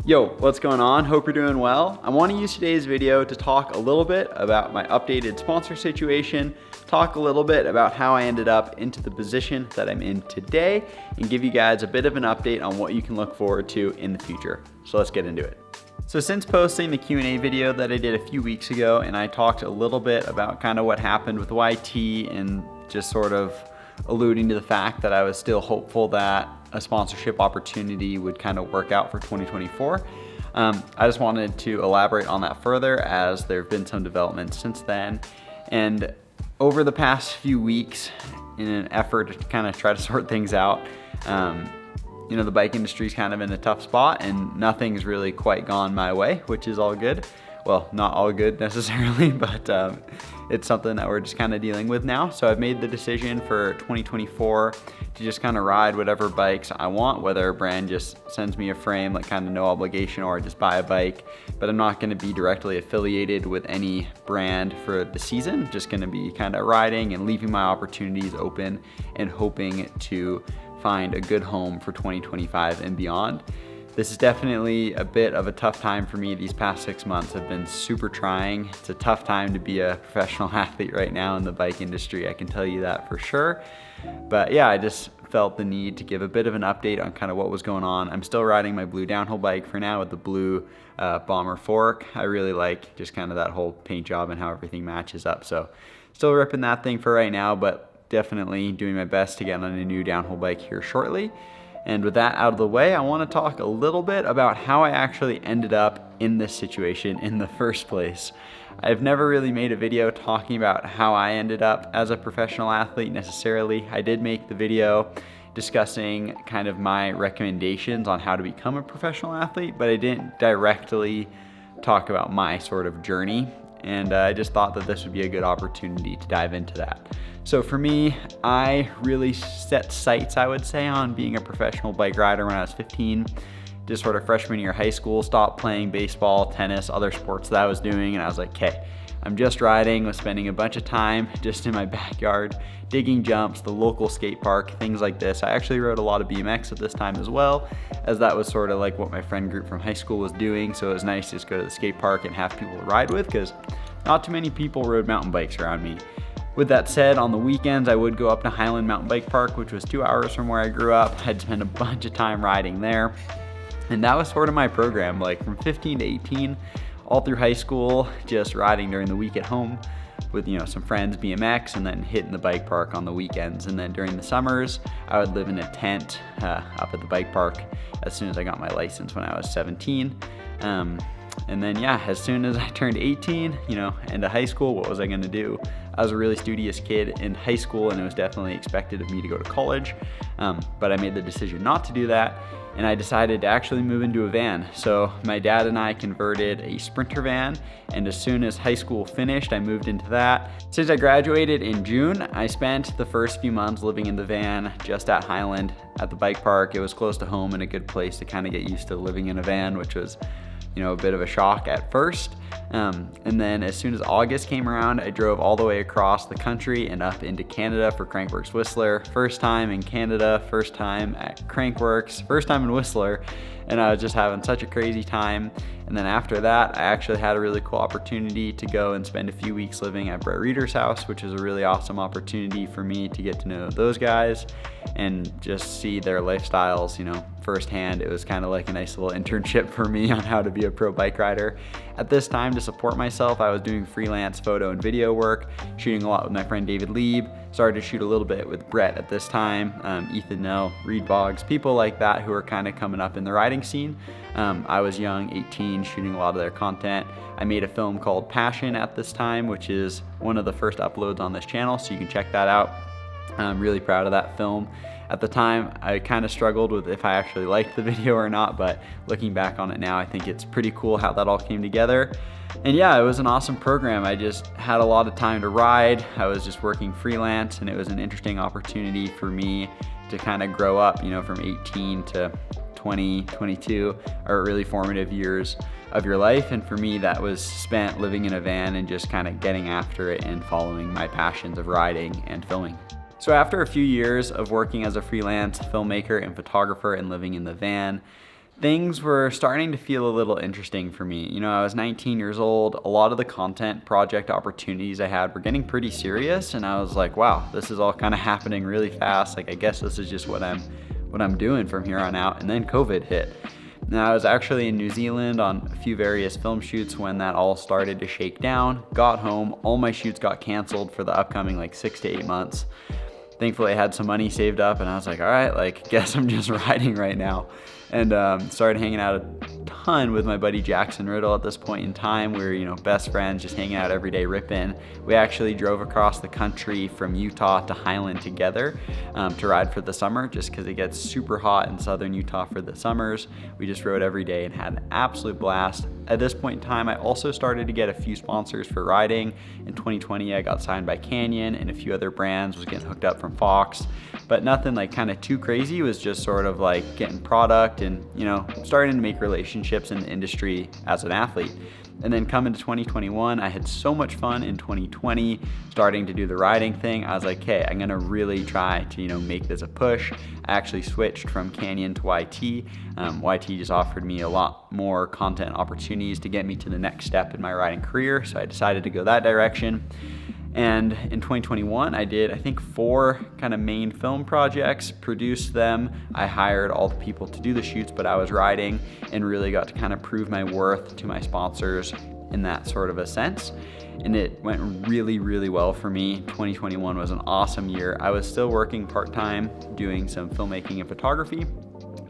Yo, what's going on? Hope you're doing well. I want to use today's video to talk a little bit about my updated sponsor situation, talk a little bit about how I ended up into the position that I'm in today, and give you guys a bit of an update on what you can look forward to in the future. So let's get into it. So since posting the Q&A video that I did a few weeks ago, and I talked a little bit about kind of what happened with YT and just sort of alluding to the fact that I was still hopeful that a sponsorship opportunity would kind of work out for 2024. I just wanted to elaborate on that further as there have been some developments since then. And over the past few weeks, in an effort to kind of try to sort things out, you know, the bike industry is kind of in a tough spot and nothing's really quite gone my way, which is all good. Well, not all good necessarily, but it's something that we're just kind of dealing with now. So I've made the decision for 2024 to just kind of ride whatever bikes I want, whether a brand just sends me a frame, like kind of no obligation, or I just buy a bike. But I'm not going to be directly affiliated with any brand for the season, just going to be kind of riding and leaving my opportunities open and hoping to find a good home for 2025 and beyond. This is definitely a bit of a tough time for me. These past 6 months have been super trying. It's a tough time to be a professional athlete right now in the bike industry, I can tell you that for sure. But yeah, I just felt the need to give a bit of an update on kind of what was going on. I'm still riding my blue downhill bike for now with the blue bomber fork. I really like just kind of that whole paint job and how everything matches up. So still ripping that thing for right now, but definitely doing my best to get on a new downhill bike here shortly. And with that out of the way, I want to talk a little bit about how I actually ended up in this situation in the first place. I've never really made a video talking about how I ended up as a professional athlete necessarily. I did make the video discussing kind of my recommendations on how to become a professional athlete, but I didn't directly talk about my sort of journey. And I just thought that this would be a good opportunity to dive into that. So for me, I really set sights, I would say, on being a professional bike rider when I was 15, just sort of freshman year of high school, stopped playing baseball, tennis, other sports that I was doing, and I was like, okay, I'm just riding, was spending a bunch of time just in my backyard, digging jumps, the local skate park, things like this. I actually rode a lot of BMX at this time as well, as that was sort of like what my friend group from high school was doing. So it was nice to just go to the skate park and have people to ride with, because not too many people rode mountain bikes around me. With that said, on the weekends, I would go up to Highland Mountain Bike Park, which was 2 hours from where I grew up. I'd spend a bunch of time riding there. And that was sort of my program, like from 15 to 18, all through high school, just riding during the week at home with, you know, some friends, BMX, and then hitting the bike park on the weekends. And then during the summers, I would live in a tent up at the bike park as soon as I got my license when I was 17. And then, yeah, as soon as I turned 18, you know, into high school, what was I going to do? I was a really studious kid in high school, and it was definitely expected of me to go to college. But I made the decision not to do that, and I decided to actually move into a van. So my dad and I converted a Sprinter van, and as soon as high school finished, I moved into that. Since I graduated in June, I spent the first few months living in the van just at Highland at the bike park. It was close to home and a good place to kind of get used to living in a van, which was, you know, a bit of a shock at first. And then as soon as August came around, I drove all the way across the country and up into Canada for Crankworx Whistler. First time in Canada, first time at Crankworx, first time in Whistler, and I was just having such a crazy time. And then after that, I actually had a really cool opportunity to go and spend a few weeks living at Brett Reeder's house, which was a really awesome opportunity for me to get to know those guys and just see their lifestyles, you know, firsthand. It was kind of like a nice little internship for me on how to be a pro bike rider. At this time, to support myself, I was doing freelance photo and video work, shooting a lot with my friend David Lieb, started to shoot a little bit with Brett at this time, Ethan Nell, Reed Boggs, people like that who are kind of coming up in the riding scene. I was young, 18, shooting a lot of their content. I made a film called Passion at this time, which is one of the first uploads on this channel, so you can check that out. I'm really proud of that film. At the time, I kind of struggled with if I actually liked the video or not, but looking back on it now, I think it's pretty cool how that all came together. And yeah, it was an awesome program. I just had a lot of time to ride. I was just working freelance, and it was an interesting opportunity for me to kind of grow up, you know, from 18 to 20, 22 are really formative years of your life. And for me, that was spent living in a van and just kind of getting after it and following my passions of riding and filming. So after a few years of working as a freelance filmmaker and photographer and living in the van, things were starting to feel a little interesting for me. You know, I was 19 years old. A lot of the content project opportunities I had were getting pretty serious, and I was like, wow, this is all kind of happening really fast. Like, I guess this is just what I'm doing from here on out. And then COVID hit. Now, I was actually in New Zealand on a few various film shoots when that all started to shake down. Got home, all my shoots got canceled for the upcoming like 6 to 8 months. Thankfully, I had some money saved up, and I was like, all right, like, guess I'm just riding right now. And started hanging out a ton with my buddy Jackson Riddle at this point in time. We were, you know, best friends, just hanging out every day, ripping. We actually drove across the country from Utah to Highland together to ride for the summer, just because it gets super hot in southern Utah for the summers. We just rode every day and had an absolute blast. At this point in time, I also started to get a few sponsors for riding. In 2020, I got signed by Canyon and a few other brands, was getting hooked up from Fox, but nothing like kind of too crazy. It was just sort of like getting product and, you know, starting to make relationships in the industry as an athlete. And then coming to 2021, I had so much fun in 2020, starting to do the riding thing. I was like, hey, I'm gonna really try to, you know, make this a push. I actually switched from Canyon to YT. YT just offered me a lot more content opportunities to get me to the next step in my riding career. So I decided to go that direction. And in 2021, I did, I think, 4 kind of main film projects, produced them. I hired all the people to do the shoots, but I was riding and really got to kind of prove my worth to my sponsors in that sort of a sense. And it went really, really well for me. 2021 was an awesome year. I was still working part-time, doing some filmmaking and photography,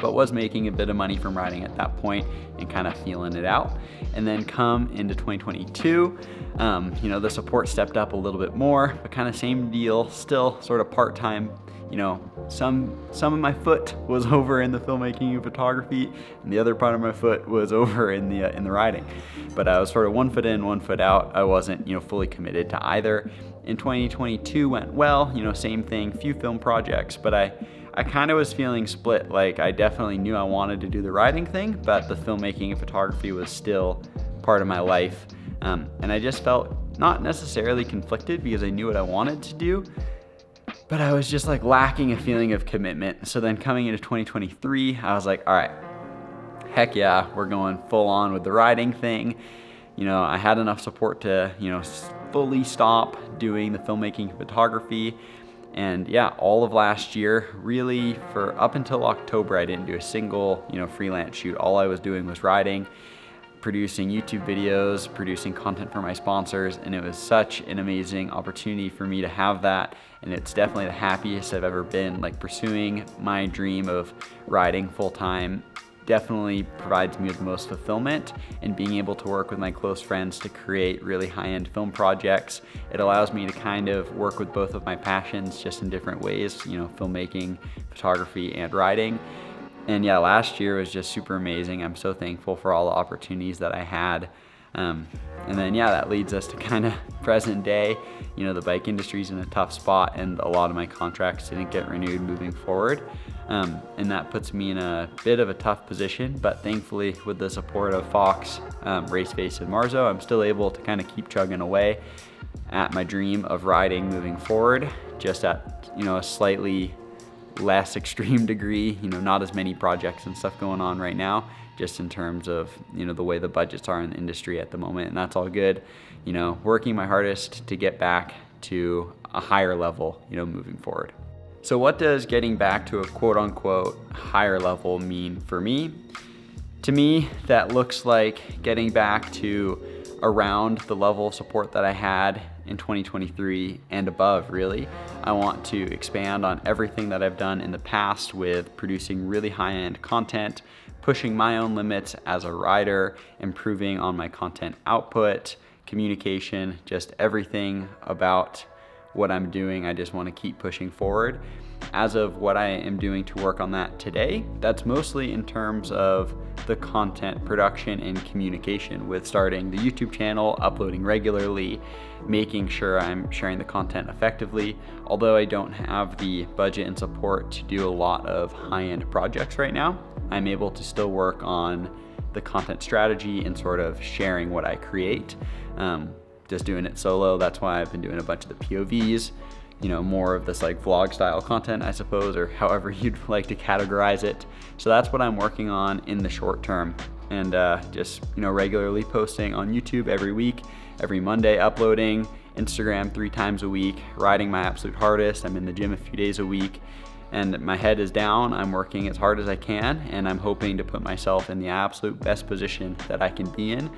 but was making a bit of money from riding at that point and kind of feeling it out. And then come into 2022, you know, the support stepped up a little bit more, but kind of same deal, still sort of part-time. You know, some of my foot was over in the filmmaking and photography, and the other part of my foot was over in the riding. But I was sort of one foot in, one foot out. I wasn't, you know, fully committed to either. In 2022 went well, you know, same thing, few film projects, but I kind of was feeling split. Like, I definitely knew I wanted to do the riding thing, but the filmmaking and photography was still part of my life. And I just felt not necessarily conflicted because I knew what I wanted to do, but I was just like lacking a feeling of commitment. So then coming into 2023, I was like, all right, heck yeah, we're going full on with the riding thing. You know, I had enough support to, you know, fully stop doing the filmmaking and photography. And yeah, all of last year, really for up until October, I didn't do a single, you know, freelance shoot. All I was doing was riding, producing YouTube videos, producing content for my sponsors, and it was such an amazing opportunity for me to have that. And it's definitely the happiest I've ever been. Like, pursuing my dream of riding full time definitely provides me with the most fulfillment, and being able to work with my close friends to create really high-end film projects. It allows me to kind of work with both of my passions just in different ways, you know, filmmaking, photography, and riding. And yeah, last year was just super amazing. I'm so thankful for all the opportunities that I had. And then yeah, that leads us to kind of present day. You know, the bike industry's in a tough spot, and a lot of my contracts didn't get renewed moving forward. And that puts me in a bit of a tough position, but thankfully with the support of Fox, Raceface, and Marzo, I'm still able to kind of keep chugging away at my dream of riding moving forward, just at, you know, a slightly less extreme degree, you know, not as many projects and stuff going on right now, just in terms of, you know, the way the budgets are in the industry at the moment. And that's all good, you know, working my hardest to get back to a higher level, you know, moving forward. So what does getting back to a quote unquote higher level mean for me? To me, that looks like getting back to around the level of support that I had in 2023 and above, really. I want to expand on everything that I've done in the past with producing really high-end content, pushing my own limits as a rider, improving on my content output, communication, just everything about what I'm doing. I just want to keep pushing forward. As of what I am doing to work on that today, that's mostly in terms of the content production and communication, with starting the YouTube channel, uploading regularly, making sure I'm sharing the content effectively. Although I don't have the budget and support to do a lot of high-end projects right now, I'm able to still work on the content strategy and sort of sharing what I create. Just doing it solo. That's why I've been doing a bunch of the POVs, you know, more of this like vlog style content, I suppose, or however you'd like to categorize it. So that's what I'm working on in the short term, and just, you know, regularly posting on YouTube every week, every Monday uploading, Instagram 3 times a week, riding my absolute hardest. I'm in the gym a few days a week, and my head is down. I'm working as hard as I can, and I'm hoping to put myself in the absolute best position that I can be in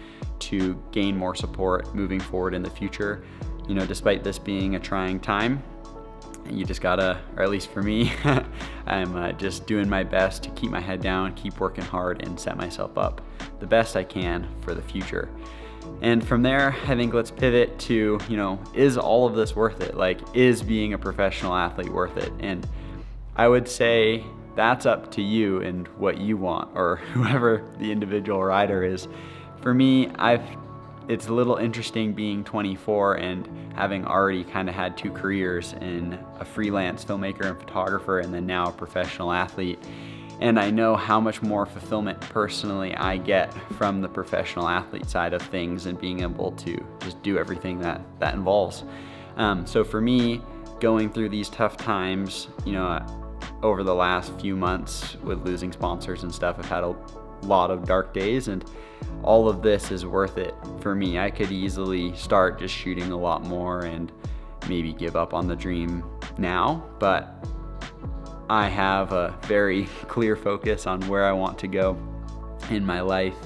to gain more support moving forward in the future. You know, despite this being a trying time, you just gotta, or at least for me, I'm just doing my best to keep my head down, keep working hard, and set myself up the best I can for the future. And from there, I think let's pivot to, you know, is all of this worth it? Like, is being a professional athlete worth it? And I would say that's up to you and what you want, or whoever the individual rider is. For me, it's a little interesting being 24 and having already kind of had 2 careers in a freelance filmmaker and photographer, and then now a professional athlete. And I know how much more fulfillment personally I get from the professional athlete side of things and being able to just do everything that involves. So for me, going through these tough times, you know, over the last few months with losing sponsors and stuff, I've had a lot of dark days, and all of this is worth it for me. I could easily start just shooting a lot more and maybe give up on the dream now, but I have a very clear focus on where I want to go in my life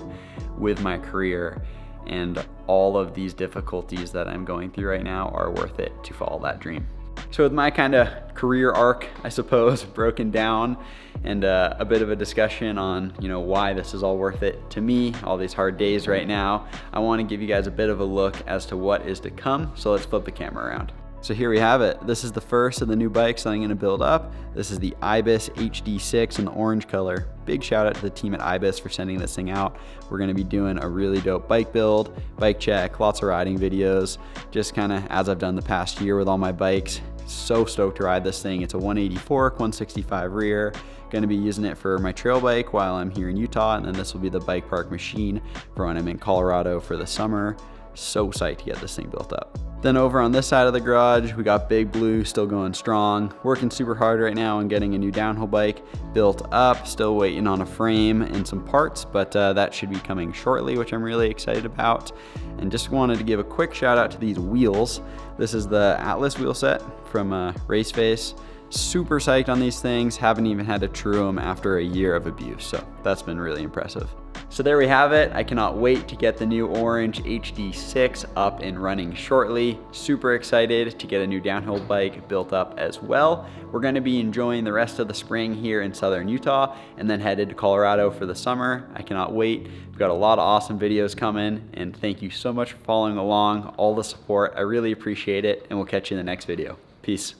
with my career, and all of these difficulties that I'm going through right now are worth it to follow that dream. So with my kind of career arc, I suppose, broken down, and a bit of a discussion on, you know, why this is all worth it to me, all these hard days right now, I want to give you guys a bit of a look as to what is to come. So let's flip the camera around. So here we have it. This is the first of the new bikes that I'm gonna build up. This is the Ibis HD6 in the orange color. Big shout out to the team at Ibis for sending this thing out. We're gonna be doing a really dope bike build, bike check, lots of riding videos, just kind of as I've done the past year with all my bikes. So stoked to ride this thing. It's a 180 fork, 165 rear. Gonna be using it for my trail bike while I'm here in Utah, and then this will be the bike park machine for when I'm in Colorado for the summer. So psyched to get this thing built up. Then over on this side of the garage, we got Big Blue still going strong. Working super hard right now on getting a new downhill bike built up. Still waiting on a frame and some parts, but that should be coming shortly, which I'm really excited about. And just wanted to give a quick shout out to these wheels. This is the Atlas wheel set from Raceface. Super psyched on these things. Haven't even had to true them after a year of abuse, so that's been really impressive. So there we have it. I cannot wait to get the new orange HD6 up and running shortly. Super excited to get a new downhill bike built up as well. We're gonna be enjoying the rest of the spring here in southern Utah and then headed to Colorado for the summer. I cannot wait. We've got a lot of awesome videos coming, and thank you so much for following along, all the support. I really appreciate it, and we'll catch you in the next video. Peace.